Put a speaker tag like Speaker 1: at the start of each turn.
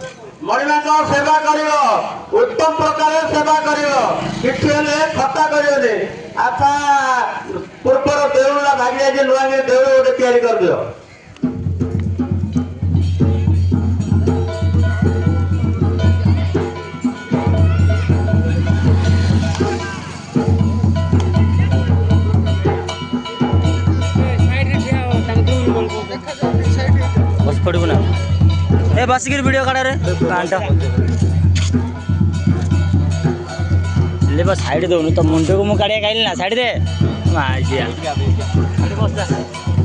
Speaker 1: सेवा कर उत्तम प्रकार सेवा कर किसी खता कर आपा पूर्वर देउला भागी आज नुआ देउल गोटे तैयारी कर दियो
Speaker 2: बस पड़ू ना ए बस की वीडियो काटा रे कांटा ले बस साइड दो तो मुंडे को मु काढ़िया खाइल ना साइड दे मार दिया बस